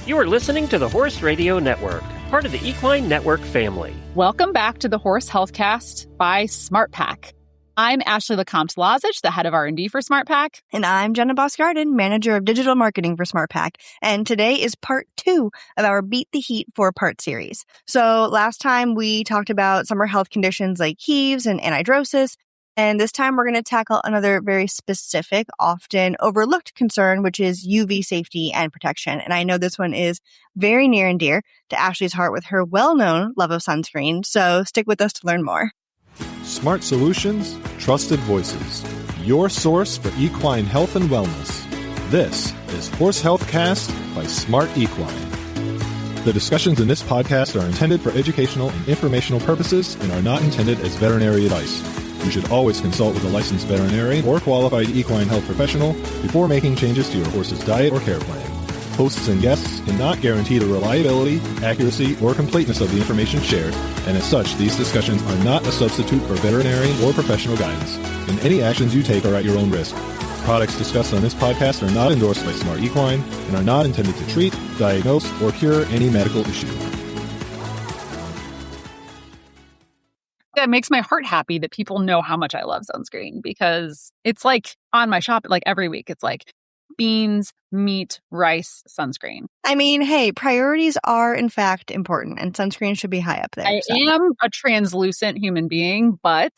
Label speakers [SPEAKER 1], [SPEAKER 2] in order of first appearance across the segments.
[SPEAKER 1] You are listening to the Horse Radio Network, part of the Equine Network family.
[SPEAKER 2] Welcome back to the Horse Healthcast by SmartPak. I'm Ashley LeCompte-Lozich, the head of R&D for SmartPak.
[SPEAKER 3] And I'm Jenna Bosgarden, manager of digital marketing for SmartPak. And today is part 2 of our Beat the Heat 4-part series. So last time we talked about summer health conditions like heaves and anhidrosis. And this time we're going to tackle another very specific, often overlooked concern, which is UV safety and protection. And I know this one is very near and dear to Ashley's heart with her well-known love of sunscreen. So stick with us to learn more.
[SPEAKER 4] Smart solutions, trusted voices. Your source for equine health and wellness. This is Horse Healthcast by Smart Equine. The discussions in this podcast are intended for educational and informational purposes and are not intended as veterinary advice. You should always consult with a licensed veterinarian or qualified equine health professional before making changes to your horse's diet or care plan. Hosts and guests cannot guarantee the reliability, accuracy, or completeness of the information shared, and as such, these discussions are not a substitute for veterinary or professional guidance, and any actions you take are at your own risk. Products discussed on this podcast are not endorsed by Smart Equine and are not intended to treat, diagnose, or cure any medical issue.
[SPEAKER 2] That makes my heart happy that people know how much I love sunscreen, because it's like on my shop, like every week, it's like beans, meat, rice, sunscreen.
[SPEAKER 3] I mean, hey, priorities are in fact important, and sunscreen should be high up there.
[SPEAKER 2] I am a translucent human being, but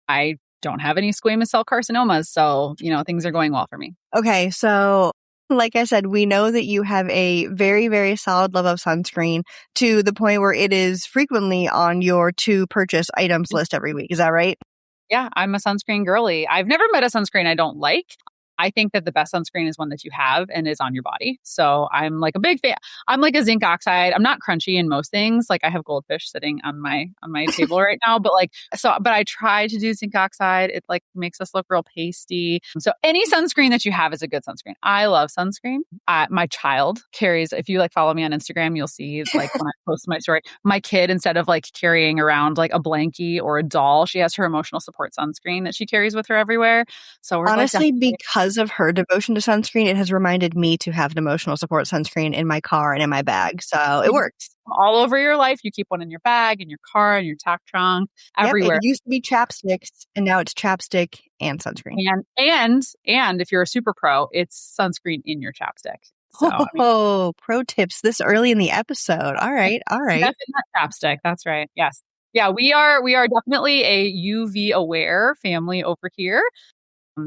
[SPEAKER 2] I don't have any squamous cell carcinomas. So, things are going well for me.
[SPEAKER 3] Okay, so like I said, we know that you have a very, very solid love of sunscreen to the point where it is frequently on your to-purchase items list every week. Is that right?
[SPEAKER 2] Yeah, I'm a sunscreen girly. I've never met a sunscreen I don't like. I think that the best sunscreen is one that you have and is on your body. So I'm like a big fan. I'm like a zinc oxide. I'm not crunchy in most things. Like I have goldfish sitting on my table right now, but I try to do zinc oxide. It like makes us look real pasty. So any sunscreen that you have is a good sunscreen. I love sunscreen. My child carries, if you follow me on Instagram, you'll see when I post my story, my kid, instead of carrying around like a blankie or a doll, she has her emotional support sunscreen that she carries with her everywhere. So we're
[SPEAKER 3] honestly, because of her devotion to sunscreen, it has reminded me to have an emotional support sunscreen in my car and in my bag. So it works.
[SPEAKER 2] All over your life. You keep one in your bag, in your car, in your tack trunk, everywhere.
[SPEAKER 3] It used to be chapsticks, and now it's chapstick and sunscreen.
[SPEAKER 2] And if you're a super pro, it's sunscreen in your chapstick. So,
[SPEAKER 3] pro tips this early in the episode. All right.
[SPEAKER 2] That's in that chapstick. That's right. Yes. Yeah, we are definitely a UV aware family over here.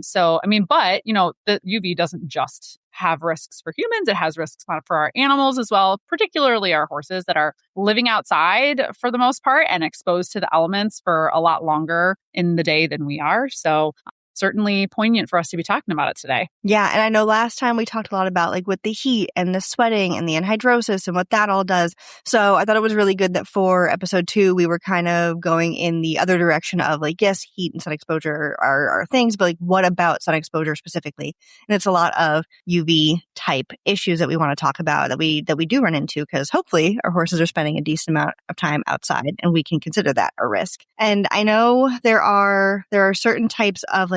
[SPEAKER 2] So, but, the UV doesn't just have risks for humans. It has risks for our animals as well, particularly our horses that are living outside for the most part and exposed to the elements for a lot longer in the day than we are. So certainly poignant for us to be talking about it today.
[SPEAKER 3] Yeah. And I know last time we talked a lot about with the heat and the sweating and the anhidrosis and what that all does. So I thought it was really good that for episode 2, we were kind of going in the other direction of yes, heat and sun exposure are things, but what about sun exposure specifically? And it's a lot of UV type issues that we want to talk about that we do run into, because hopefully our horses are spending a decent amount of time outside and we can consider that a risk. And I know there are certain types of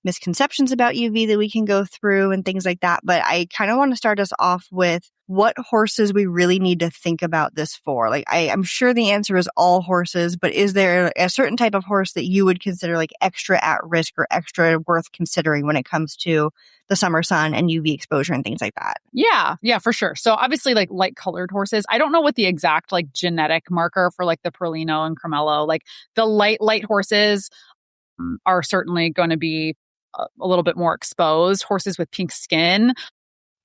[SPEAKER 3] misconceptions about UV that we can go through and things like that. But I kind of want to start us off with what horses we really need to think about this for. I'm sure the answer is all horses, but is there a certain type of horse that you would consider extra at risk or extra worth considering when it comes to the summer sun and UV exposure and things like that?
[SPEAKER 2] Yeah, for sure. So obviously light colored horses, I don't know what the exact genetic marker for the Perlino and Cremello, the light horses are certainly going to be a little bit more exposed. Horses with pink skin,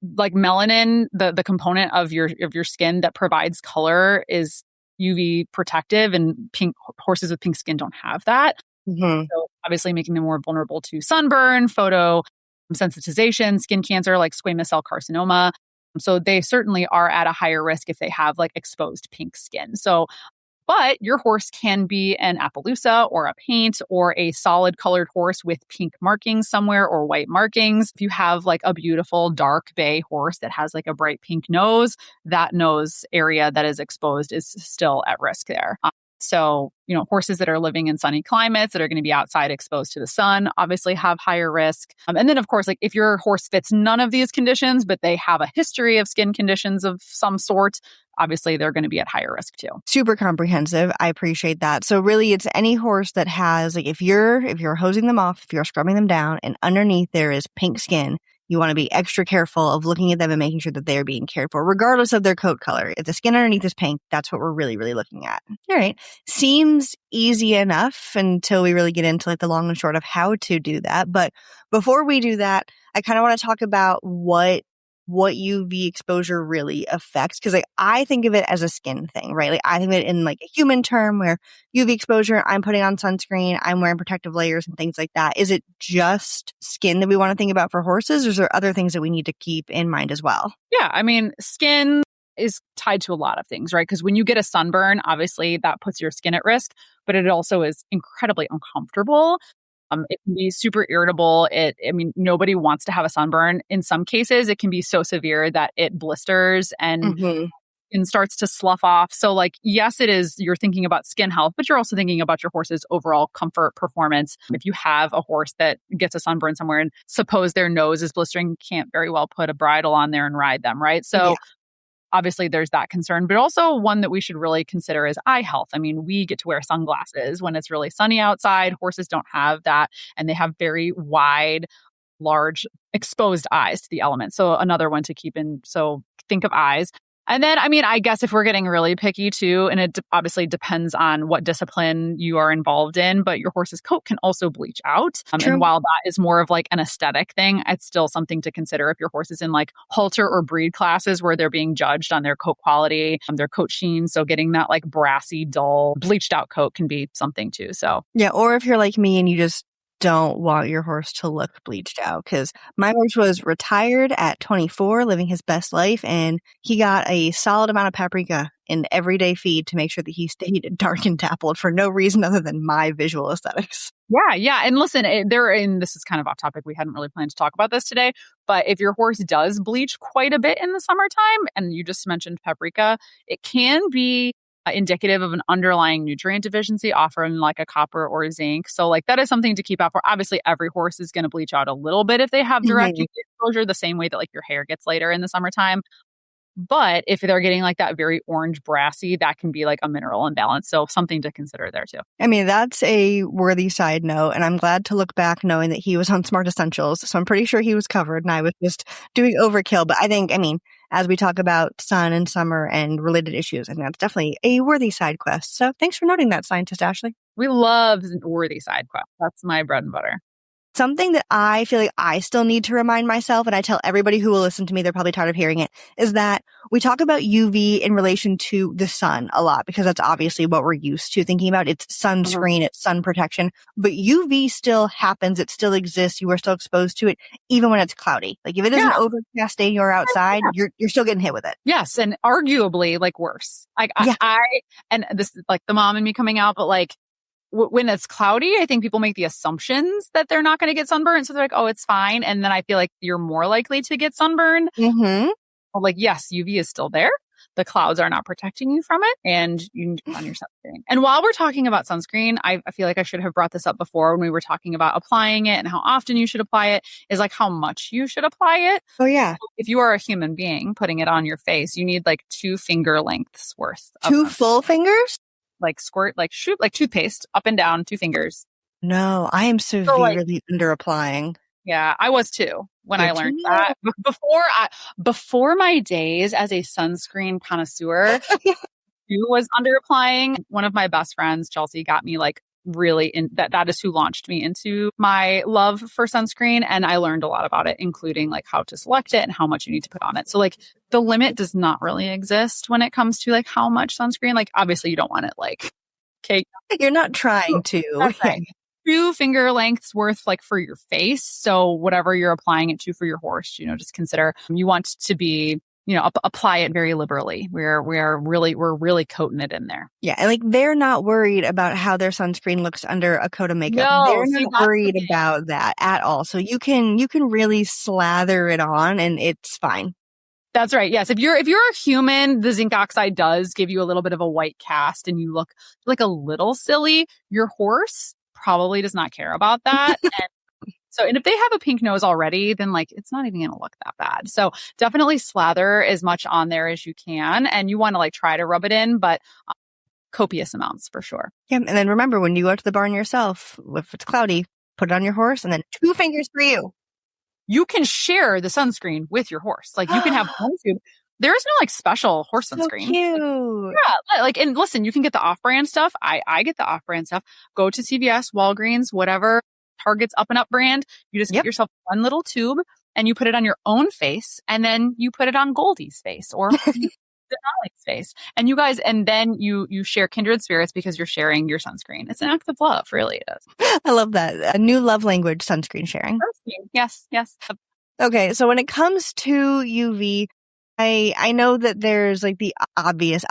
[SPEAKER 2] melanin, the component of your skin that provides color, is UV protective, and horses with pink skin don't have that.
[SPEAKER 3] Mm-hmm.
[SPEAKER 2] So obviously making them more vulnerable to sunburn, photo sensitization, skin cancer like squamous cell carcinoma. So they certainly are at a higher risk if they have exposed pink skin. So But your horse can be an Appaloosa or a paint or a solid colored horse with pink markings somewhere or white markings. If you have like a beautiful dark bay horse that has like a bright pink nose, that nose area that is exposed is still at risk there. So, horses that are living in sunny climates that are going to be outside exposed to the sun obviously have higher risk. And then, of course, like if your horse fits none of these conditions, but they have a history of skin conditions of some sort, obviously they're going to be at higher risk too.
[SPEAKER 3] Super comprehensive. I appreciate that. So really it's any horse that has, like if you're hosing them off, if you're scrubbing them down and underneath there is pink skin, you want to be extra careful of looking at them and making sure that they're being cared for, regardless of their coat color. If the skin underneath is pink, that's what we're really, really looking at. All right. Seems easy enough until we really get into like the long and short of how to do that. But before we do that, I kind of want to talk about what UV exposure really affects. Cause like I think of it as a skin thing, right? Like I think of it in like a human term where UV exposure, I'm putting on sunscreen, I'm wearing protective layers and things like that. Is it just skin that we want to think about for horses? Or is there other things that we need to keep in mind as well?
[SPEAKER 2] Yeah. I mean, skin is tied to a lot of things, right? Because when you get a sunburn, obviously that puts your skin at risk, but it also is incredibly uncomfortable. It can be super irritable. Nobody wants to have a sunburn. In some cases, it can be so severe that it blisters and starts to slough off. So like, yes, it is, you're thinking about skin health, but you're also thinking about your horse's overall comfort performance. If you have a horse that gets a sunburn somewhere and suppose their nose is blistering, you can't very well put a bridle on there and ride them, right? So obviously there's that concern, but also one that we should really consider is eye health. I mean, we get to wear sunglasses when it's really sunny outside. Horses don't have that, and they have very wide, large, exposed eyes to the elements. So another one to keep in. So think of eyes. And then, I guess if we're getting really picky too, and it obviously depends on what discipline you are involved in, but your horse's coat can also bleach out. And while that is more of like an aesthetic thing, it's still something to consider if your horse is in like halter or breed classes where they're being judged on their coat quality, their coat sheen. So getting that like brassy, dull, bleached out coat can be something too. So
[SPEAKER 3] yeah, or if you're like me and you just don't want your horse to look bleached out, because my horse was retired at 24, living his best life, and he got a solid amount of paprika in everyday feed to make sure that he stayed dark and dappled for no reason other than my visual aesthetics.
[SPEAKER 2] Yeah. And listen, this is kind of off topic. We hadn't really planned to talk about this today, but if your horse does bleach quite a bit in the summertime, and you just mentioned paprika, it can be indicative of an underlying nutrient deficiency, often like a copper or a zinc. So like that is something to keep out for. Obviously, every horse is going to bleach out a little bit if they have direct UV exposure, the same way that like your hair gets lighter in the summertime. But if they're getting like that very orange brassy, that can be like a mineral imbalance. So something to consider there too.
[SPEAKER 3] That's a worthy side note. And I'm glad to look back knowing that he was on Smart Essentials. So I'm pretty sure he was covered and I was just doing overkill. But I think, as we talk about sun and summer and related issues, I think that's definitely a worthy side quest. So thanks for noting that, Scientist Ashley.
[SPEAKER 2] We love worthy side quests. That's my bread and butter.
[SPEAKER 3] Something that I feel like I still need to remind myself, and I tell everybody who will listen to me, they're probably tired of hearing it, is that we talk about UV in relation to the sun a lot, because that's obviously what we're used to thinking about. It's sunscreen, it's sun protection, but UV still happens. It still exists. You are still exposed to it, even when it's cloudy. Like if it is an overcast day and you're outside, you're still getting hit with it.
[SPEAKER 2] Yes. And arguably like worse. Like and this is like the mom and me coming out, but like, when it's cloudy, I think people make the assumptions that they're not going to get sunburned. So they're like, oh, it's fine. And then I feel like you're more likely to get sunburned. Well, like, yes, UV is still there. The clouds are not protecting you from it. And you need to put on your sunscreen. And while we're talking about sunscreen, I feel like I should have brought this up before when we were talking about applying it and how often you should apply it, is like how much you should apply it.
[SPEAKER 3] Oh, yeah.
[SPEAKER 2] If you are a human being putting it on your face, you need like 2 finger lengths worth.
[SPEAKER 3] Two full fingers?
[SPEAKER 2] Like squirt, like shoot, like toothpaste up and down 2 fingers.
[SPEAKER 3] No, I am severely under applying.
[SPEAKER 2] Yeah, I was too when I learned that. Before my days as a sunscreen connoisseur, who was under applying. One of my best friends, Chelsea, got me like really in that is who launched me into my love for sunscreen. And I learned a lot about it, including like how to select it and how much you need to put on it. So like the limit does not really exist when it comes to like how much sunscreen. Like obviously you don't want it like cake.
[SPEAKER 3] You're not trying to.
[SPEAKER 2] That's right. 2 finger lengths worth like for your face. So whatever you're applying it to for your horse, just consider you want to be, apply it very liberally. We're really coating it in there.
[SPEAKER 3] Yeah. And like they're not worried about how their sunscreen looks under a coat of makeup.
[SPEAKER 2] No,
[SPEAKER 3] they're not worried about that at all. So you can really slather it on and it's fine.
[SPEAKER 2] That's right. Yes. If you're a human, the zinc oxide does give you a little bit of a white cast and you look like a little silly. Your horse probably does not care about that. And if they have a pink nose already, then like it's not even going to look that bad. So definitely slather as much on there as you can. And you want to like try to rub it in, but copious amounts for sure.
[SPEAKER 3] Yeah. And then remember, when you go to the barn yourself, if it's cloudy, put it on your horse and then 2 fingers for you.
[SPEAKER 2] You can share the sunscreen with your horse. Like you can have one tube. There is no like special horse sunscreen.
[SPEAKER 3] So cute.
[SPEAKER 2] Yeah. Like, and listen, you can get the off-brand stuff. I get the off-brand stuff. Go to CVS, Walgreens, whatever, Target's Up and Up brand. You just get yourself one little tube and you put it on your own face and then you put it on Goldie's face or Denali's face. And you guys, and then you share kindred spirits because you're sharing your sunscreen. It's an act of love. Really, it is.
[SPEAKER 3] I love that. A new love language, sunscreen sharing.
[SPEAKER 2] Yes.
[SPEAKER 3] Okay. So when it comes to UV, I know that there's like the obvious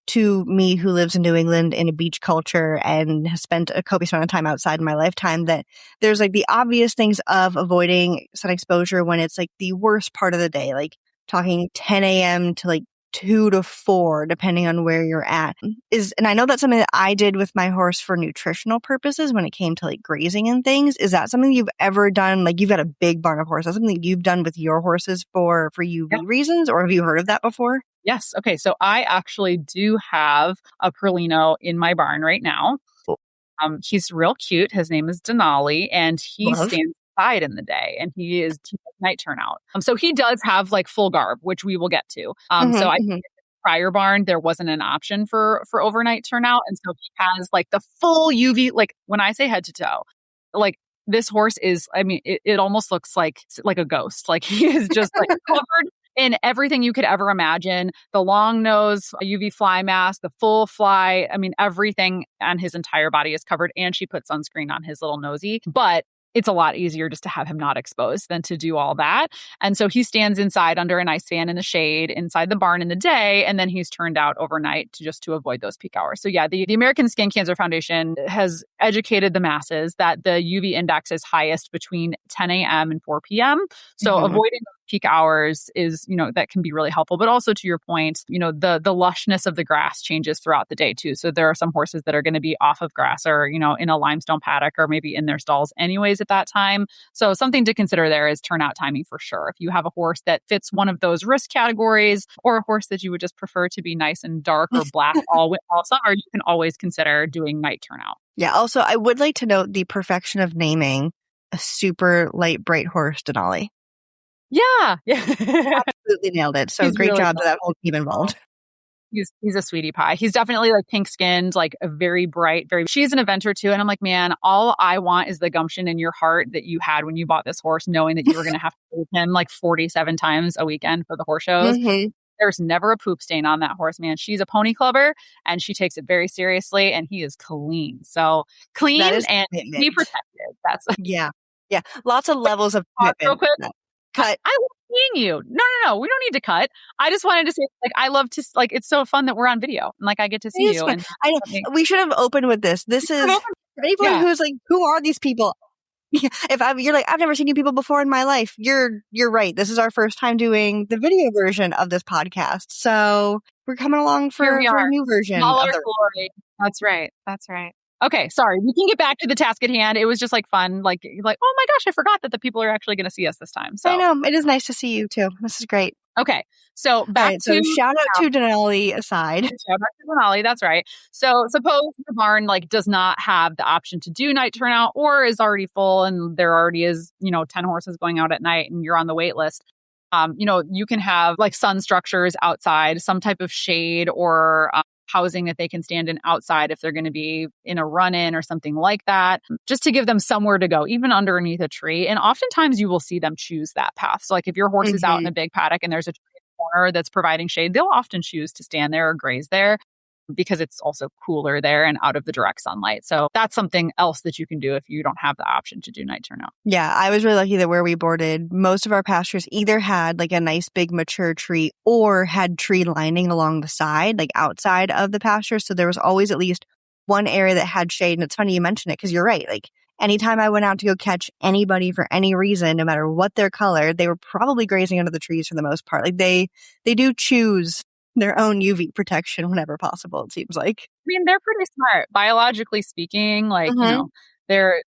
[SPEAKER 3] to me who lives in New England in a beach culture and has spent a copious amount of time outside in my lifetime, that there's like the obvious things of avoiding sun exposure when it's like the worst part of the day, like talking 10 a.m. to like 2 to 4, depending on where you're at. And I know that's something that I did with my horse for nutritional purposes when it came to like grazing and things. Is that something you've ever done? Like you've got a big barn of horses. That's something you've done with your horses for UV reasons, or have you heard of that before?
[SPEAKER 2] Yes. Okay. So I actually do have a Perlino in my barn right now. He's real cute. His name is Denali, and he stands outside in the day, and he is night turnout. So he does have like full garb, which we will get to. So I think in the prior barn, there wasn't an option for overnight turnout. And so he has like the full UV, like when I say head to toe, like this horse is, I mean, it almost looks like a ghost. Like he is just like covered in everything you could ever imagine. The long nose, UV fly mask, the full fly. I mean, everything on his entire body is covered, and she put sunscreen on his little nosy. But it's a lot easier just to have him not exposed than to do all that. And so he stands inside under a nice fan in the shade inside the barn in the day, and then he's turned out overnight to avoid those peak hours. So yeah, the American Skin Cancer Foundation has educated the masses that the UV index is highest between 10 a.m. and 4 p.m. So avoiding those peak hours is, that can be really helpful. But also to your point, the lushness of the grass changes throughout the day too. So there are some horses that are going to be off of grass or, in a limestone paddock or maybe in their stalls anyways at that time. So something to consider there is turnout timing for sure. If you have a horse that fits one of those risk categories, or a horse that you would just prefer to be nice and dark or black all summer, you can always consider doing night turnout.
[SPEAKER 3] Yeah. Also, I would like to note the perfection of naming a super light, bright horse Denali.
[SPEAKER 2] Yeah.
[SPEAKER 3] Absolutely nailed it. So great job to that whole team involved.
[SPEAKER 2] He's a sweetie pie. He's definitely like pink skinned, like a very bright, she's an inventor too. And I'm like, man, all I want is the gumption in your heart that you had when you bought this horse, knowing that you were going to have to move him like 47 times a weekend for the horse shows. There's never a poop stain on that horse, man. She's a pony clubber and she takes it very seriously, and he is clean. So clean and be protected. That's
[SPEAKER 3] yeah. Lots of levels of commitment.
[SPEAKER 2] Real quick. Cut. I love seeing you. No. We don't need to cut. I just wanted to say, like, I love to, like, it's so fun that we're on video and like I get to see you. And
[SPEAKER 3] I know. We should have opened with this. This is for anyone who's like, who are these people? Yeah. You're like, I've never seen you people before in my life. You're right. This is our first time doing the video version of this podcast. So we're coming along for a new version.
[SPEAKER 2] Glory. That's right. Okay, sorry. We can get back to the task at hand. It was just like fun. Like, oh my gosh, I forgot that the people are actually going to see us this time. So
[SPEAKER 3] I know. It is nice to see you too. This is great.
[SPEAKER 2] Okay. So
[SPEAKER 3] so shout out to Denali aside.
[SPEAKER 2] Shout out to Denali. That's right. So suppose the barn like does not have the option to do night turnout, or is already full and there already is, 10 horses going out at night and you're on the wait list. You can have like sun structures outside, some type of shade or housing that they can stand in outside if they're going to be in a run-in or something like that, just to give them somewhere to go, even underneath a tree. And oftentimes you will see them choose that path. So like if your horse is out in a big paddock and there's a tree in the corner that's providing shade, they'll often choose to stand there or graze there because it's also cooler there and out of the direct sunlight. So that's something else that you can do if you don't have the option to do night turnout.
[SPEAKER 3] Yeah, I was really lucky that where we boarded, most of our pastures either had like a nice big mature tree or had tree lining along the side, like outside of the pasture. So there was always at least one area that had shade. And it's funny you mention it because you're right. Like anytime I went out to go catch anybody for any reason, no matter what their color, they were probably grazing under the trees for the most part. Like they do choose their own UV protection whenever possible, it seems like.
[SPEAKER 2] I mean, they're pretty smart, biologically speaking. Like, they're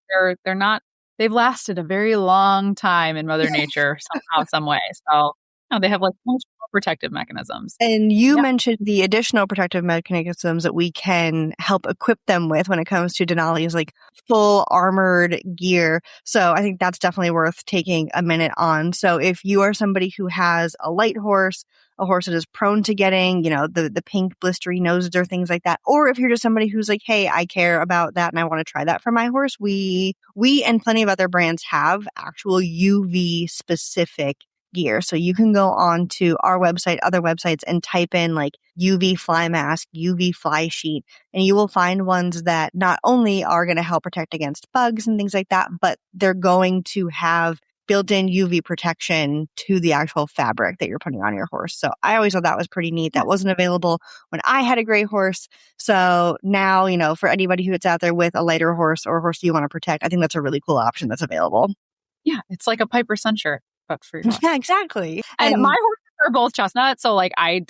[SPEAKER 2] not. They've lasted a very long time in Mother Nature somehow, some way. So they have like multiple protective mechanisms.
[SPEAKER 3] And you mentioned the additional protective mechanisms that we can help equip them with when it comes to Denali's like full armored gear. So I think that's definitely worth taking a minute on. So if you are somebody who has a light horse, a horse that is prone to getting, the pink blistery noses or things like that, or if you're just somebody who's like, hey, I care about that and I want to try that for my horse, we and plenty of other brands have actual UV specific gear. So you can go on to our website, other websites, and type in like UV fly mask, UV fly sheet, and you will find ones that not only are going to help protect against bugs and things like that, but they're going to have built-in UV protection to the actual fabric that you're putting on your horse. So I always thought that was pretty neat. That wasn't available when I had a gray horse. So now, for anybody who's out there with a lighter horse or a horse you want to protect, I think that's a really cool option that's available.
[SPEAKER 2] Yeah, it's like a Piper sun shirt, but for your horse.
[SPEAKER 3] Yeah, exactly.
[SPEAKER 2] And my horses are both chestnut, so like I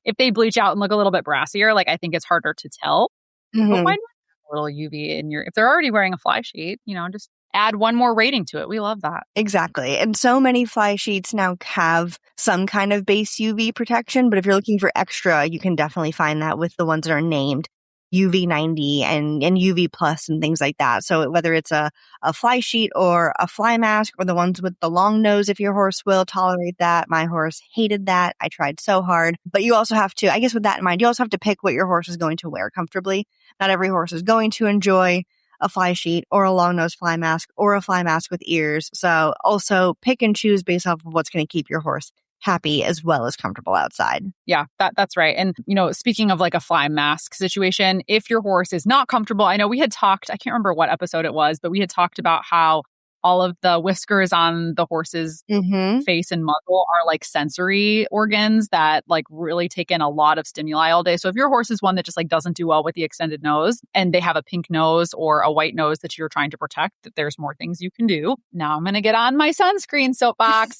[SPEAKER 2] if they bleach out and look a little bit brassier, like I think it's harder to tell. But why not have a little UV in if they're already wearing a fly sheet, just add one more rating to it. We love that.
[SPEAKER 3] Exactly. And so many fly sheets now have some kind of base UV protection, but if you're looking for extra, you can definitely find that with the ones that are named UV 90 and UV plus and things like that. So whether it's a fly sheet or a fly mask or the ones with the long nose, if your horse will tolerate that. My horse hated that. I tried so hard. But you also have to, I guess with that in mind, you also have to pick what your horse is going to wear comfortably. Not every horse is going to enjoy a fly sheet or a long nose fly mask or a fly mask with ears. So also pick and choose based off of what's going to keep your horse happy as well as comfortable outside.
[SPEAKER 2] Yeah, that's right. And, speaking of like a fly mask situation, if your horse is not comfortable, I know we had talked, I can't remember what episode it was, but we had talked about how all of the whiskers on the horse's face and muzzle are like sensory organs that like really take in a lot of stimuli all day. So if your horse is one that just like doesn't do well with the extended nose and they have a pink nose or a white nose that you're trying to protect, that there's more things you can do. Now I'm going to get on my sunscreen soapbox.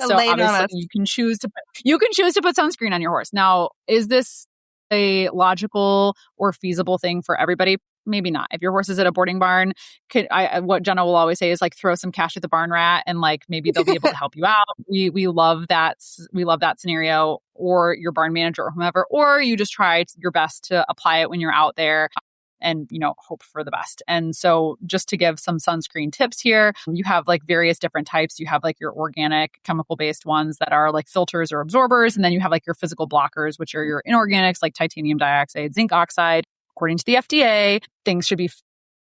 [SPEAKER 2] So obviously you can choose to put sunscreen on your horse. Now, is this a logical or feasible thing for everybody? Maybe not. If your horse is at a boarding barn, what Jenna will always say is like throw some cash at the barn rat and like maybe they'll be able to help you out. We love that. We love that scenario, or your barn manager or whomever, or you just try your best to apply it when you're out there and, hope for the best. And so just to give some sunscreen tips here, you have like various different types. You have like your organic chemical based ones that are like filters or absorbers. And then you have like your physical blockers, which are your inorganics like titanium dioxide, zinc oxide. According to the FDA,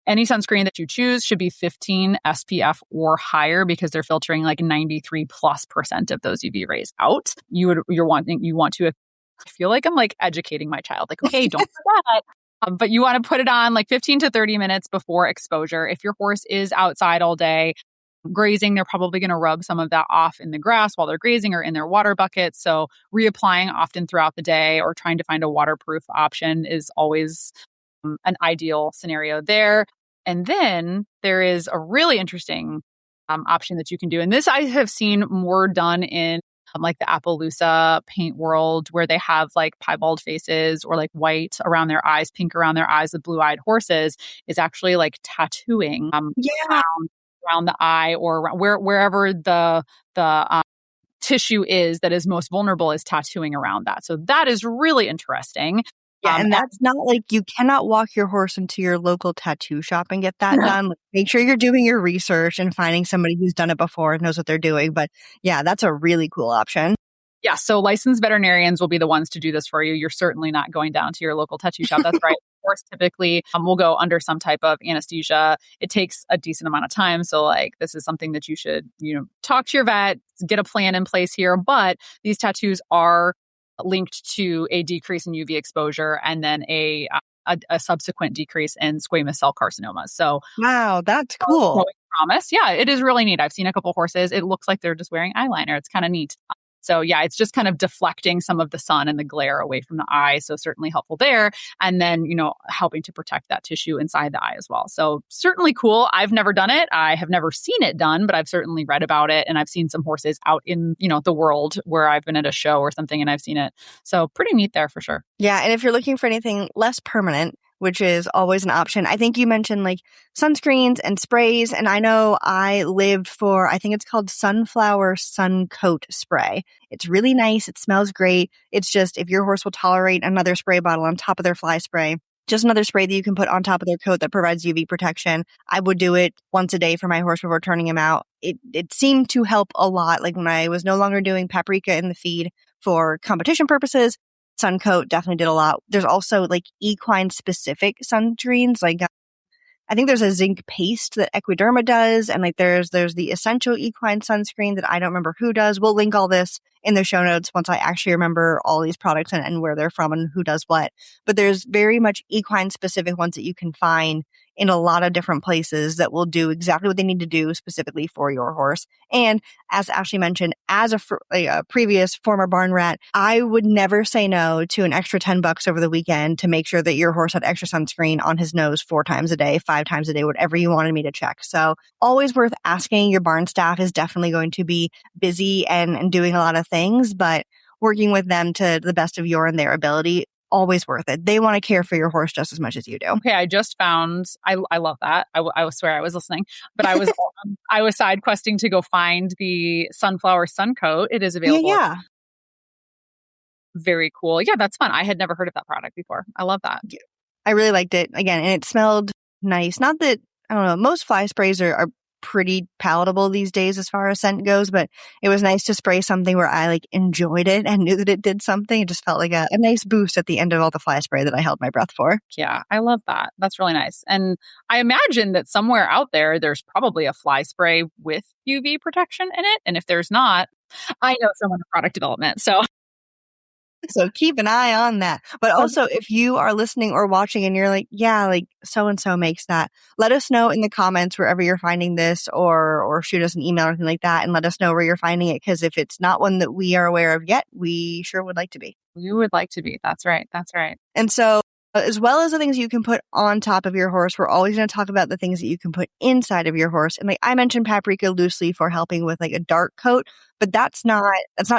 [SPEAKER 2] any sunscreen that you choose should be 15 SPF or higher because they're filtering like 93+% of those UV rays out. You want to, I feel like I'm like educating my child. Like, okay, don't forget. But you want to put it on like 15 to 30 minutes before exposure. If your horse is outside all day grazing, they're probably going to rub some of that off in the grass while they're grazing or in their water bucket. So reapplying often throughout the day or trying to find a waterproof option is always an ideal scenario there. And then there is a really interesting option that you can do. And this I have seen more done in like the Appaloosa paint world, where they have like piebald faces or like white around their eyes, pink around their eyes with blue-eyed horses, is actually like tattooing around the eye or wherever the tissue is that is most vulnerable, is tattooing around that. So that is really interesting.
[SPEAKER 3] Yeah, and that's not like you cannot walk your horse into your local tattoo shop and get that done. Like, make sure you're doing your research and finding somebody who's done it before and knows what they're doing. But yeah, that's a really cool option.
[SPEAKER 2] Yeah, so licensed veterinarians will be the ones to do this for you. You're certainly not going down to your local tattoo shop. That's right. Of course, typically will go under some type of anesthesia. It takes a decent amount of time. So like this is something that you should, talk to your vet, get a plan in place here. But these tattoos are linked to a decrease in UV exposure and then a subsequent decrease in squamous cell carcinomas. So
[SPEAKER 3] wow, that's cool.
[SPEAKER 2] Promise. Yeah, it is really neat. I've seen a couple horses. It looks like they're just wearing eyeliner. It's kind of neat. So yeah, it's just kind of deflecting some of the sun and the glare away from the eye. So certainly helpful there. And then, helping to protect that tissue inside the eye as well. So certainly cool. I've never done it. I have never seen it done, but I've certainly read about it. And I've seen some horses out in, the world where I've been at a show or something and I've seen it. So pretty neat there for sure.
[SPEAKER 3] Yeah. And if you're looking for anything less permanent, which is always an option. I think you mentioned like sunscreens and sprays. And I know I lived for, I think it's called Sunflower Sun Coat Spray. It's really nice. It smells great. It's just if your horse will tolerate another spray bottle on top of their fly spray, just another spray that you can put on top of their coat that provides UV protection. I would do it once a day for my horse before turning him out. It seemed to help a lot. Like when I was no longer doing paprika in the feed for competition purposes, Suncoat definitely did a lot. There's also like equine specific sunscreens. Like I think there's a zinc paste that Equiderma does. And like there's the essential equine sunscreen that I don't remember who does. We'll link all this in the show notes once I actually remember all these products and where they're from and who does what. But there's very much equine specific ones that you can find in a lot of different places that will do exactly what they need to do specifically for your horse. And as Ashley mentioned, as a previous former barn rat, I would never say no to an extra $10 over the weekend to make sure that your horse had extra sunscreen on his nose 4 times a day, 5 times a day, whatever you wanted me to check. So always worth asking. Your barn staff is definitely going to be busy and doing a lot of things, but working with them to the best of your and their ability, always worth it. They want to care for your horse just as much as you do.
[SPEAKER 2] Okay, I just found, I love that. I swear I was listening, but I was side questing to go find the Sunflower Sun Coat. It is available.
[SPEAKER 3] Yeah.
[SPEAKER 2] Very cool. Yeah, that's fun. I had never heard of that product before. I love that.
[SPEAKER 3] I really liked it. Again, and it smelled nice. Not that, I don't know, most fly sprays are pretty palatable these days as far as scent goes, but it was nice to spray something where I like enjoyed it and knew that it did something. It just felt like a nice boost at the end of all the fly spray that I held my breath for.
[SPEAKER 2] Yeah, I love that. That's really nice. And I imagine that somewhere out there, there's probably a fly spray with UV protection in it. And if there's not, I know someone in product development.
[SPEAKER 3] So keep an eye on that. But also, if you are listening or watching and you're like, yeah, like so-and-so makes that, let us know in the comments wherever you're finding this or shoot us an email or anything like that and let us know where you're finding it. Because if it's not one that we are aware of yet, we sure would like to be.
[SPEAKER 2] You would like to be. That's right. That's right.
[SPEAKER 3] And so as well as the things you can put on top of your horse, we're always going to talk about the things that you can put inside of your horse. And like I mentioned paprika loosely for helping with like a dark coat, but that's not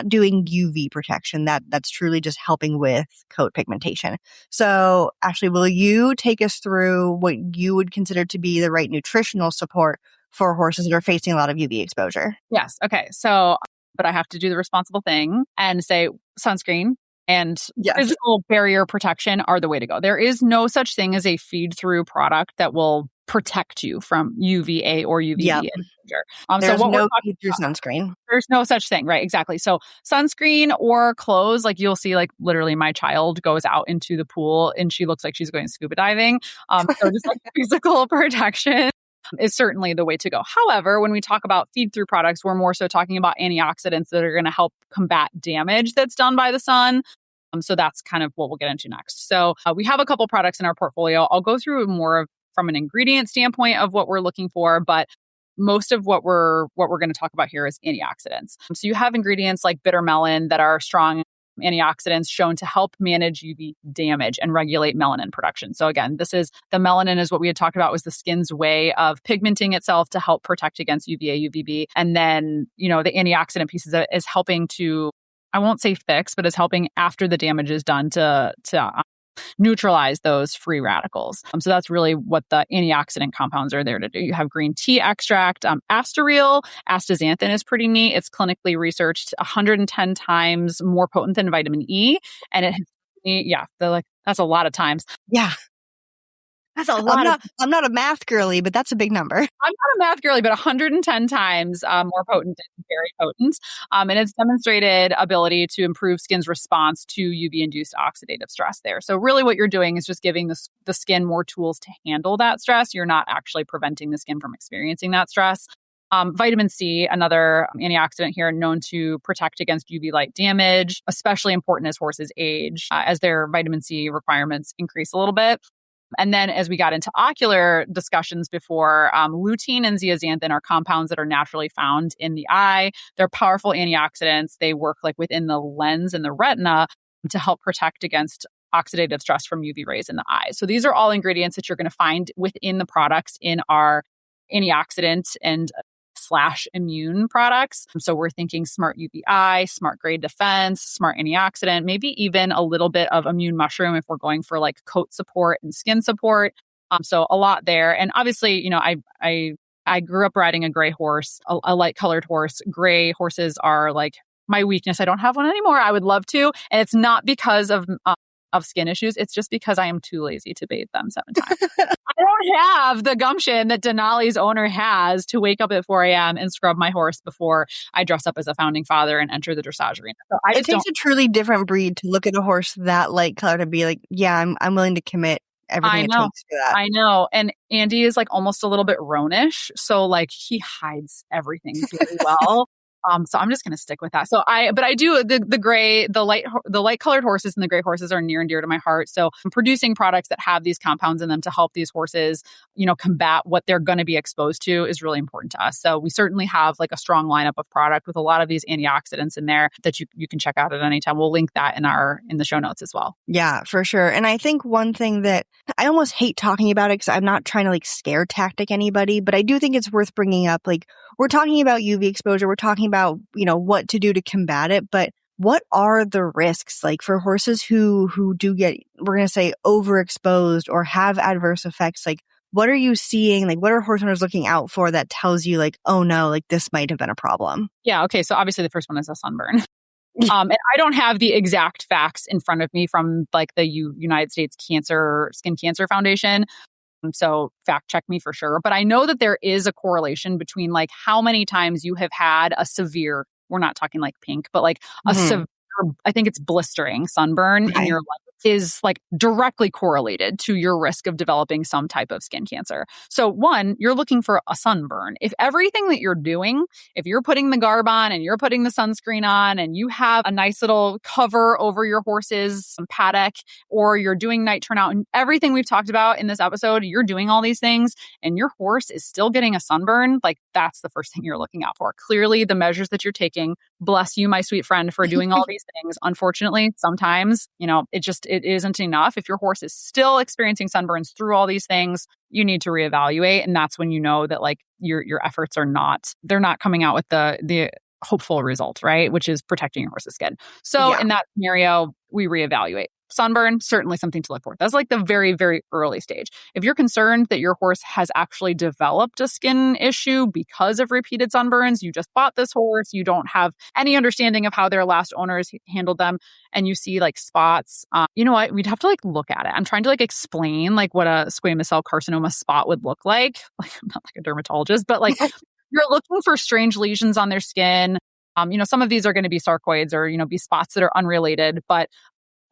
[SPEAKER 3] doing UV protection. That's truly just helping with coat pigmentation. So Ashley, will you take us through what you would consider to be the right nutritional support for horses that are facing a lot of UV exposure?
[SPEAKER 2] Yes. Okay. So, but I have to do the responsible thing and say sunscreen and physical barrier protection are the way to go. There is no such thing as a feed-through product that will protect you from UVA or UVB exposure.
[SPEAKER 3] There's no feed-through sunscreen.
[SPEAKER 2] There's no such thing, right? Exactly. So sunscreen or clothes, like you'll see, like literally my child goes out into the pool and she looks like she's going scuba diving. So just like physical protection is certainly the way to go. However, when we talk about feed-through products, we're more so talking about antioxidants that are going to help combat damage that's done by the sun. So that's kind of what we'll get into next. So we have a couple products in our portfolio. I'll go through more from an ingredient standpoint of what we're looking for, but most of what we're going to talk about here is antioxidants. So you have ingredients like bitter melon that are strong antioxidants shown to help manage UV damage and regulate melanin production. So again, the melanin is what we had talked about was the skin's way of pigmenting itself to help protect against UVA, UVB. And then, the antioxidant pieces is helping to, I won't say fix, but is helping after the damage is done to neutralize those free radicals. So that's really what the antioxidant compounds are there to do. You have green tea extract, astaryl, astaxanthin is pretty neat. It's clinically researched 110 times more potent than vitamin E. And that's a lot of times.
[SPEAKER 3] Yeah. That's a lot. I'm not a math girly, but that's a big number.
[SPEAKER 2] I'm not a math girly, but 110 times more potent and very potent. And it's demonstrated ability to improve skin's response to UV-induced oxidative stress there. So really what you're doing is just giving the skin more tools to handle that stress. You're not actually preventing the skin from experiencing that stress. Vitamin C, another antioxidant here known to protect against UV light damage, especially important as horses age, as their vitamin C requirements increase a little bit. And then as we got into ocular discussions before, lutein and zeaxanthin are compounds that are naturally found in the eye. They're powerful antioxidants. They work like within the lens and the retina to help protect against oxidative stress from UV rays in the eye. So these are all ingredients that you're going to find within the products in our antioxidant and / immune products. So we're thinking smart UVI, smart grade defense, smart antioxidant, maybe even a little bit of immune mushroom if we're going for like coat support and skin support. So a lot there. And obviously, I grew up riding a gray horse, a light colored horse. Gray horses are like my weakness. I don't have one anymore. I would love to. And it's not because of skin issues. It's just because I am too lazy to bathe them 7 times. I don't have the gumption that Denali's owner has to wake up at 4 a.m. and scrub my horse before I dress up as a founding father and enter the dressage arena. So
[SPEAKER 3] it takes a truly different breed to look at a horse that light color to be like, yeah, I'm willing to commit everything it takes for that.
[SPEAKER 2] I know. And Andy is like almost a little bit roanish. So like he hides everything really well. So I'm just going to stick with that. So I do the light colored horses and the gray horses are near and dear to my heart. So I'm producing products that have these compounds in them to help these horses, combat what they're going to be exposed to is really important to us. So we certainly have like a strong lineup of product with a lot of these antioxidants in there that you can check out at any time. We'll link that in the show notes as well.
[SPEAKER 3] Yeah, for sure. And I think one thing that I almost hate talking about it because I'm not trying to like scare tactic anybody, but I do think it's worth bringing up. Like we're talking about UV exposure. We're talking about, what to do to combat it. But what are the risks like for horses who do get, we're going to say overexposed or have adverse effects? Like what are you seeing? Like what are horse owners looking out for that tells you like, oh no, like this might have been a problem?
[SPEAKER 2] Yeah. Okay. So obviously the first one is a sunburn. And I don't have the exact facts in front of me from like the United States Skin Cancer Foundation. So fact check me for sure. But I know that there is a correlation between like how many times you have had a severe, we're not talking like pink, but like a severe, I think it's blistering sunburn in your life is like directly correlated to your risk of developing some type of skin cancer. So one, you're looking for a sunburn. If everything that you're doing, if you're putting the garb on and you're putting the sunscreen on and you have a nice little cover over your horse's paddock or you're doing night turnout and everything we've talked about in this episode, you're doing all these things and your horse is still getting a sunburn, like that's the first thing you're looking out for. Clearly the measures that you're taking, bless you, my sweet friend, for doing all these things. Unfortunately, sometimes, it isn't enough. If your horse is still experiencing sunburns through all these things, you need to reevaluate. And that's when you know that like your efforts they're not coming out with the hopeful result, right? Which is protecting your horse's skin. So in that scenario, we reevaluate. Sunburn, certainly something to look for. That's like the very, very early stage. If you're concerned that your horse has actually developed a skin issue because of repeated sunburns, you just bought this horse, you don't have any understanding of how their last owners handled them, and you see like spots, you know what? We'd have to like look at it. I'm trying to like explain like what a squamous cell carcinoma spot would look like. Like I'm not like a dermatologist, but like you're looking for strange lesions on their skin. Some of these are going to be sarcoids or, be spots that are unrelated, but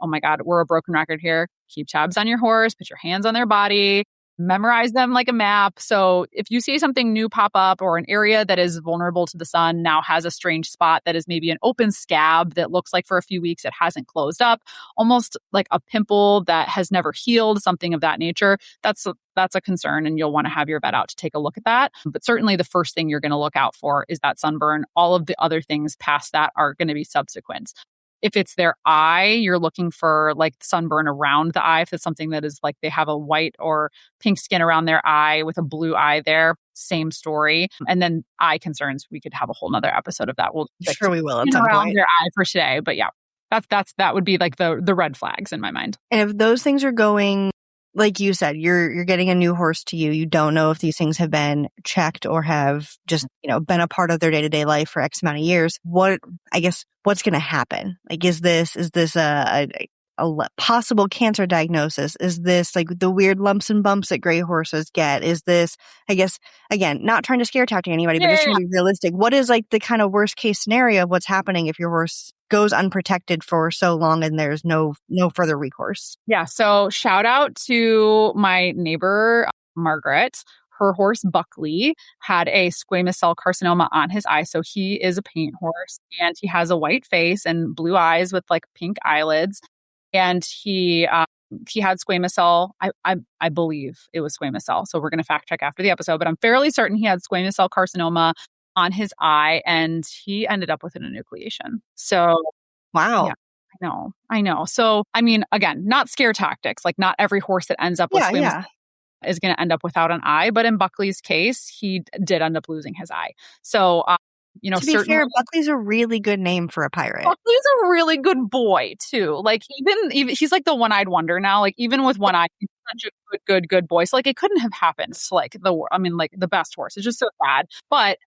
[SPEAKER 2] oh my God, we're a broken record here. Keep tabs on your horse, put your hands on their body, memorize them like a map. So if you see something new pop up or an area that is vulnerable to the sun now has a strange spot that is maybe an open scab that looks like for a few weeks it hasn't closed up, almost like a pimple that has never healed, something of that nature, that's a concern and you'll want to have your vet out to take a look at that. But certainly the first thing you're going to look out for is that sunburn. All of the other things past that are going to be subsequent. If it's their eye, you're looking for like sunburn around the eye. If it's something that is like they have a white or pink skin around their eye with a blue eye there, same story. And then eye concerns, we could have a whole nother episode of that.
[SPEAKER 3] Sure we will at some
[SPEAKER 2] around
[SPEAKER 3] point.
[SPEAKER 2] Their eye for today. But yeah, that would be like the red flags in my mind.
[SPEAKER 3] And if those things are going, like you said, you're getting a new horse to you. You don't know if these things have been checked or have just, been a part of their day-to-day life for X amount of years. What's going to happen? Like, is this a possible cancer diagnosis? Is this like the weird lumps and bumps that gray horses get? Is this, I guess, again, not trying to scare tactic anybody, but just trying to be realistic. What is like the kind of worst case scenario of what's happening if your horse goes unprotected for so long and there's no further recourse?
[SPEAKER 2] Yeah. So shout out to my neighbor, Margaret. Her horse, Buckley, had a squamous cell carcinoma on his eye. So he is a paint horse and he has a white face and blue eyes with like pink eyelids. And he he had squamous cell. I believe it was squamous cell. So we're going to fact check after the episode, but I'm fairly certain he had squamous cell carcinoma on his eye, and he ended up with an enucleation. So
[SPEAKER 3] Wow.
[SPEAKER 2] yeah, I know. So, I mean, again, not scare tactics. Like not every horse that ends up with squamous is going to end up without an eye. But in Buckley's case, he did end up losing his eye. So,
[SPEAKER 3] to be fair, Buckley's a really good name for a pirate.
[SPEAKER 2] Buckley's a really good boy too. Like even he's like the one-eyed wonder now. Like even with one eye, he's such a good boy. So like it couldn't have happened to like the best horse. It's just so sad. But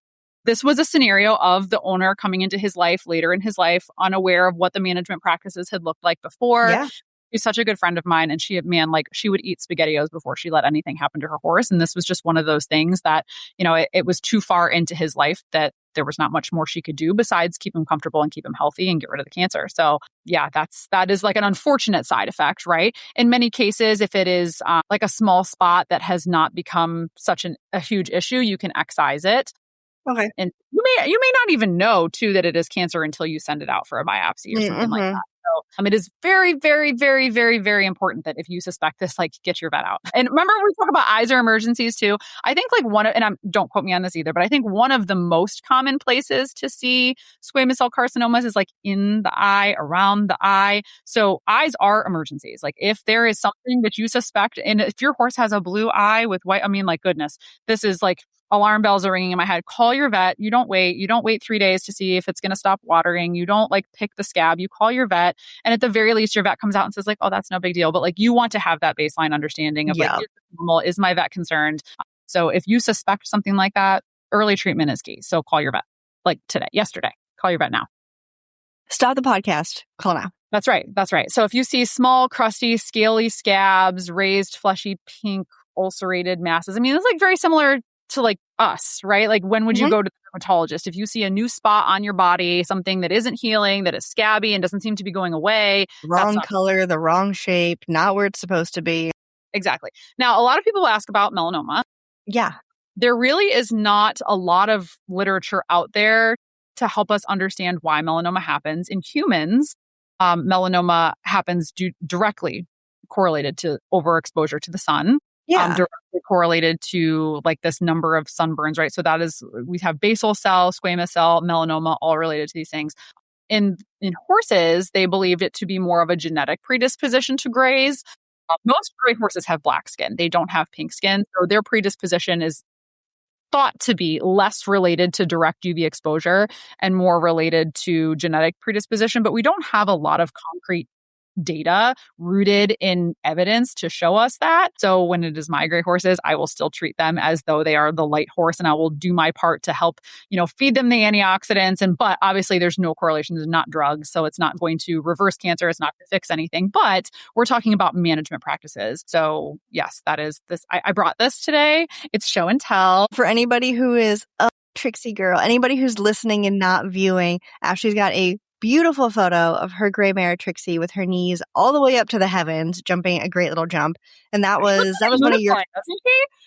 [SPEAKER 2] this was a scenario of the owner coming into his life later in his life, unaware of what the management practices had looked like before.
[SPEAKER 3] Yeah.
[SPEAKER 2] She's such a good friend of mine, and she would eat SpaghettiOs before she let anything happen to her horse. And this was just one of those things that, it was too far into his life that there was not much more she could do besides keep him comfortable and keep him healthy and get rid of the cancer. So yeah, that is like an unfortunate side effect, right? In many cases, if it is like a small spot that has not become such a huge issue, you can excise it.
[SPEAKER 3] Okay.
[SPEAKER 2] And you may not even know too that it is cancer until you send it out for a biopsy or something like that. So it is very, very, very, very, very important that if you suspect this, like get your vet out. And remember, we talk about eyes or emergencies too. I think like don't quote me on this either, but I think one of the most common places to see squamous cell carcinomas is like in the eye, around the eye. So eyes are emergencies. Like if there is something that you suspect, and if your horse has a blue eye with white, like goodness, this is like alarm bells are ringing in my head. Call your vet. You don't wait 3 days to see if it's going to stop watering. You don't like pick the scab. You call your vet. And at the very least, your vet comes out and says like, oh, that's no big deal. But like, you want to have that baseline understanding of like, is this normal? Is my vet concerned? So if you suspect something like that, early treatment is key. So call your vet like yesterday, call your vet now.
[SPEAKER 3] Stop the podcast. Call now.
[SPEAKER 2] That's right. So if you see small, crusty, scaly scabs, raised, fleshy, pink, ulcerated masses, it's like very similar to like us, right? Like when would you go to the dermatologist? If you see a new spot on your body, something that isn't healing, that is scabby and doesn't seem to be going away.
[SPEAKER 3] Wrong color, the wrong shape, not where it's supposed to be.
[SPEAKER 2] Exactly. Now, a lot of people ask about melanoma.
[SPEAKER 3] Yeah.
[SPEAKER 2] There really is not a lot of literature out there to help us understand why melanoma happens. In humans, melanoma happens directly correlated to overexposure to the sun.
[SPEAKER 3] Yeah.
[SPEAKER 2] Directly correlated to like this number of sunburns, right? So that is, we have basal cell, squamous cell, melanoma, all related to these things. In horses, they believed it to be more of a genetic predisposition to graze. Most gray horses have black skin. They don't have pink skin. So their predisposition is thought to be less related to direct UV exposure and more related to genetic predisposition. But we don't have a lot of concrete data rooted in evidence to show us that. So when it is my gray horses, I will still treat them as though they are the light horse, and I will do my part to help, feed them the antioxidants. But obviously there's no correlation. There's not drugs. So it's not going to reverse cancer. It's not to fix anything, but we're talking about management practices. So yes, that is this. I brought this today. It's show and tell.
[SPEAKER 3] For anybody who is a Trixie girl, anybody who's listening and not viewing, Ashley's got a beautiful photo of her gray mare Trixie with her knees all the way up to the heavens, jumping a great little jump. And that was one of your.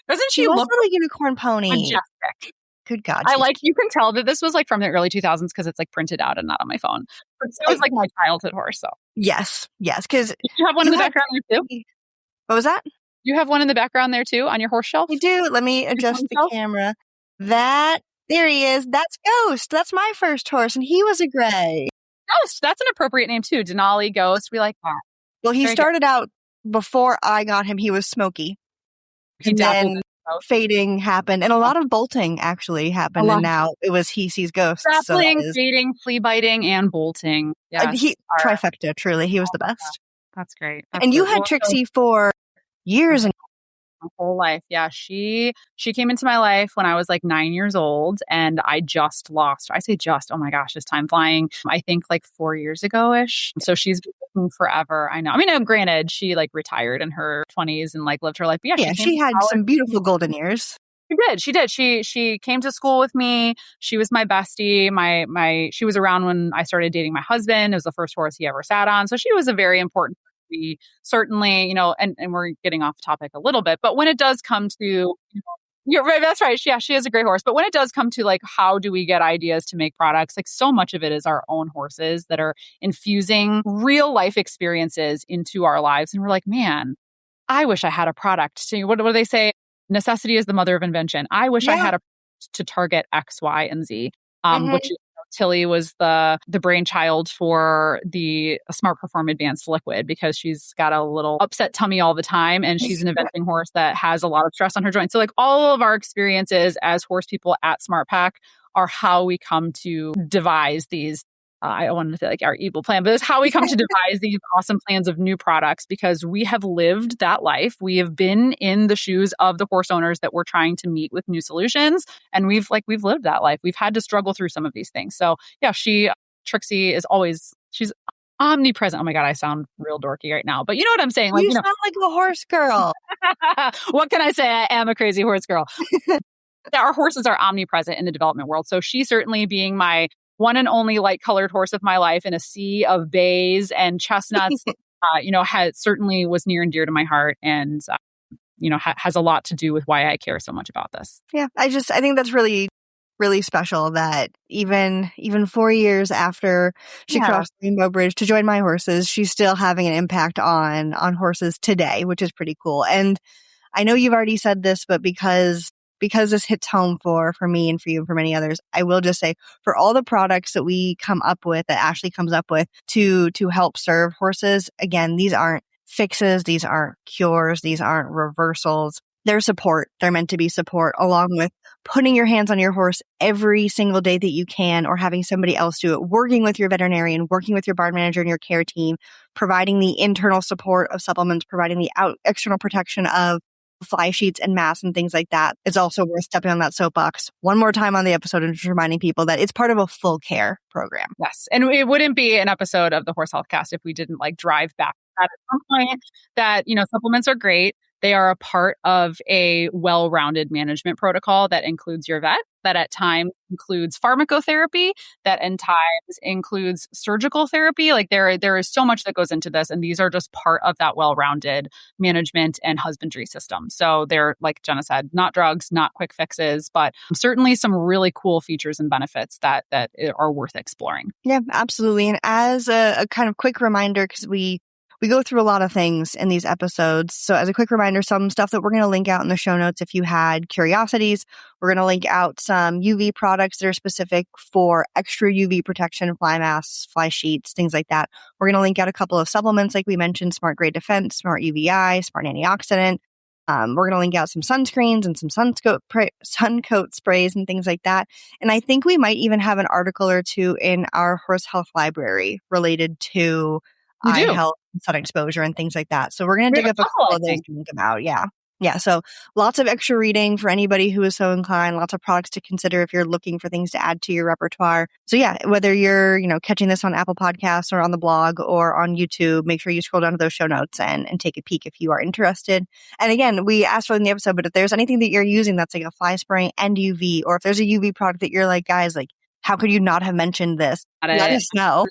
[SPEAKER 2] Doesn't she
[SPEAKER 3] look
[SPEAKER 2] look
[SPEAKER 3] like a unicorn pony?
[SPEAKER 2] Majestic.
[SPEAKER 3] Good God.
[SPEAKER 2] You can tell that this was like from the early 2000s because it's like printed out and not on my phone. But it was like my childhood horse. So
[SPEAKER 3] yes. Because
[SPEAKER 2] you have one in the background there too.
[SPEAKER 3] What was that?
[SPEAKER 2] You have one in the background there too on your horse shelf.
[SPEAKER 3] I do. Let me adjust the camera. There he is. That's Ghost. That's my first horse, and he was a gray.
[SPEAKER 2] Ghost. That's an appropriate name too. Denali Ghost. We like that.
[SPEAKER 3] Well, he started out before I got him. He was smoky. And then fading happened, and a lot of bolting actually happened. And now it was he sees ghosts.
[SPEAKER 2] Grappling, fading, flea biting, and bolting. Yeah,
[SPEAKER 3] trifecta. Truly, he was the best.
[SPEAKER 2] That's great.
[SPEAKER 3] And you had Trixie for years and
[SPEAKER 2] my whole life. Yeah, she came into my life when I was like 9 years old, and I just lost. I say just. Oh my gosh, is time flying? I think like 4 years ago-ish. So she's been with me forever. I know. Granted, she like retired in her 20s and like lived her life. But
[SPEAKER 3] she had some beautiful golden years.
[SPEAKER 2] She did. She came to school with me. She was my bestie. She was around when I started dating my husband. It was the first horse he ever sat on. So she was a very important. We certainly, and we're getting off topic a little bit, but when it does come to You're right. That's right. She is a great horse. But when it does come to like, how do we get ideas to make products? Like so much of it is our own horses that are infusing real life experiences into our lives. And we're like, man, I wish I had a product. To, what do they say? Necessity is the mother of invention. I wish I had a product to target X, Y, and Z, which is Tilly was the brainchild for the Smart Perform Advanced Liquid because she's got a little upset tummy all the time and she's an eventing horse that has a lot of stress on her joints. So like all of our experiences as horse people at SmartPack are how we come to devise these I wanted to say like our evil plan, but it's how we come to devise these awesome plans of new products because we have lived that life. We have been in the shoes of the horse owners that we're trying to meet with new solutions. And we've lived that life. We've had to struggle through some of these things. So yeah, Trixie is always, she's omnipresent. Oh my God, I sound real dorky right now, but you know what I'm saying? Like,
[SPEAKER 3] you sound like a horse girl.
[SPEAKER 2] What can I say? I am a crazy horse girl. Our horses are omnipresent in the development world. So she certainly being my one and only light colored horse of my life in a sea of bays and chestnuts, certainly was near and dear to my heart and, has a lot to do with why I care so much about this.
[SPEAKER 3] Yeah. I think that's really, really special that even 4 years after she crossed the Rainbow Bridge to join my horses, she's still having an impact on horses today, which is pretty cool. And I know you've already said this, but because this hits home for me and for you and for many others, I will just say for all the products that we come up with, that Ashley comes up with to help serve horses, again, these aren't fixes, these aren't cures, these aren't reversals. They're support. They're meant to be support along with putting your hands on your horse every single day that you can or having somebody else do it, working with your veterinarian, working with your barn manager and your care team, providing the internal support of supplements, providing the external protection of fly sheets and masks and things like that. It's also worth stepping on that soapbox one more time on the episode and just reminding people that it's part of a full care program.
[SPEAKER 2] Yes. And it wouldn't be an episode of the Horse Health Cast if we didn't drive back at some point that, supplements are great. They are a part of a well-rounded management protocol that includes your vet, that at times includes pharmacotherapy, that at times includes surgical therapy. Like there is so much that goes into this, and these are just part of that well-rounded management and husbandry system. So they're, like Jenna said, not drugs, not quick fixes, but certainly some really cool features and benefits that are worth exploring.
[SPEAKER 3] Yeah, absolutely. And as a kind of quick reminder, because we go through a lot of things in these episodes. So as a quick reminder, some stuff that we're going to link out in the show notes if you had curiosities. We're going to link out some UV products that are specific for extra UV protection, fly masks, fly sheets, things like that. We're going to link out a couple of supplements like we mentioned, Smart Grade Defense, Smart UVI, Smart Antioxidant. We're going to link out some sunscreens and some sun coat sprays and things like that. And I think we might even have an article or two in our horse health library related to eye health, sun exposure, and things like that. So we're going to dig up a couple of those to think about. Yeah. Yeah. So lots of extra reading for anybody who is so inclined, lots of products to consider if you're looking for things to add to your repertoire. So yeah, whether you're, catching this on Apple Podcasts or on the blog or on YouTube, make sure you scroll down to those show notes and take a peek if you are interested. And again, we asked for in the episode, but if there's anything that you're using that's like a fly spray and UV, or if there's a UV product that you're like, guys, like, how could you not have mentioned this? Let us know.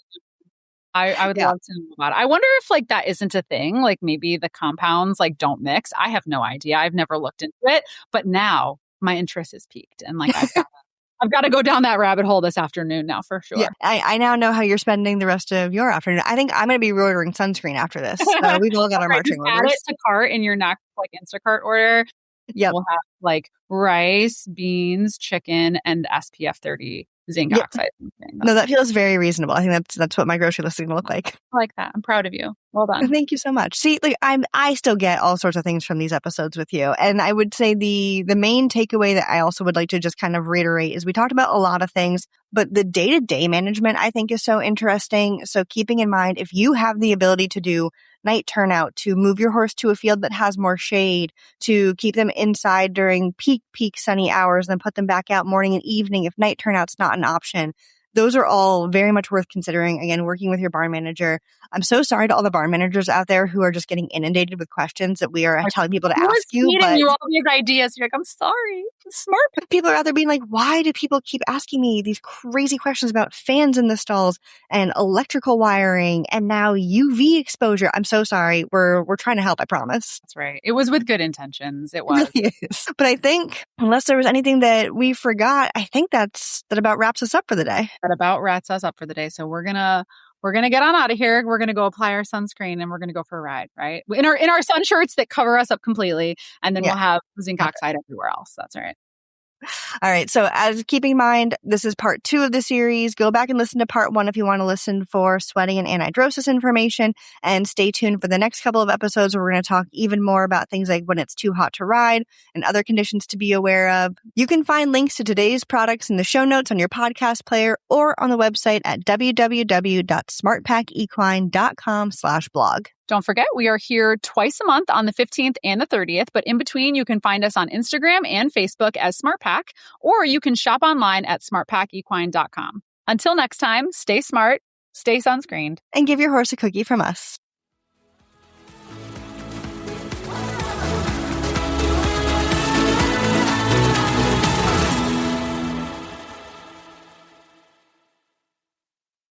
[SPEAKER 2] I would love to know about it. I wonder if that isn't a thing. Like maybe the compounds don't mix. I have no idea. I've never looked into it, but now my interest is piqued and I've got to go down that rabbit hole this afternoon now for sure.
[SPEAKER 3] Yeah, I now know how you're spending the rest of your afternoon. I think I'm going to be reordering sunscreen after this. So we've all got our marching orders.
[SPEAKER 2] Add it to cart in your next Instacart order.
[SPEAKER 3] Yep.
[SPEAKER 2] We'll have rice, beans, chicken, and SPF 30 zinc oxide.
[SPEAKER 3] No, that feels very reasonable. I think that's what my grocery list is going to look like.
[SPEAKER 2] I like that. I'm proud of you. Well done.
[SPEAKER 3] Thank you so much. See, I still get all sorts of things from these episodes with you. And I would say the main takeaway that I also would like to just kind of reiterate is we talked about a lot of things, but the day-to-day management I think is so interesting. So keeping in mind, if you have the ability to do night turnout, to move your horse to a field that has more shade, to keep them inside during peak sunny hours, then put them back out morning and evening if night turnout's not an option. those are all very much worth considering. Again, working with your barn manager. I'm so sorry to all the barn managers out there who are just getting inundated with questions that we are telling people to ask you.
[SPEAKER 2] But you all these ideas. You're like, I'm sorry. Smart.
[SPEAKER 3] People are out there being like, why do people keep asking me these crazy questions about fans in the stalls and electrical wiring and now UV exposure? I'm so sorry. We're trying to help, I promise.
[SPEAKER 2] That's right. It was with good intentions. It was.
[SPEAKER 3] It really is. But I think unless there was anything that we forgot, I think that about wraps us up for the day.
[SPEAKER 2] That about wraps us up for the day. So we're gonna get on out of here. We're gonna go apply our sunscreen and we're gonna go for a ride, right? In our sun shirts that cover us up completely, and then we'll have zinc oxide everywhere else. That's all right.
[SPEAKER 3] All right. So as keeping in mind, this is part 2 of the series. Go back and listen to part 1 if you want to listen for sweating and anhidrosis information. And stay tuned for the next couple of episodes where we're going to talk even more about things like when it's too hot to ride and other conditions to be aware of. You can find links to today's products in the show notes on your podcast player or on the website at www.smartpackequine.com/blog.
[SPEAKER 2] Don't forget, we are here twice a month on the 15th and the 30th, but in between, you can find us on Instagram and Facebook as SmartPack, or you can shop online at smartpackequine.com. Until next time, stay smart, stay sunscreened,
[SPEAKER 3] and give your horse a cookie from us.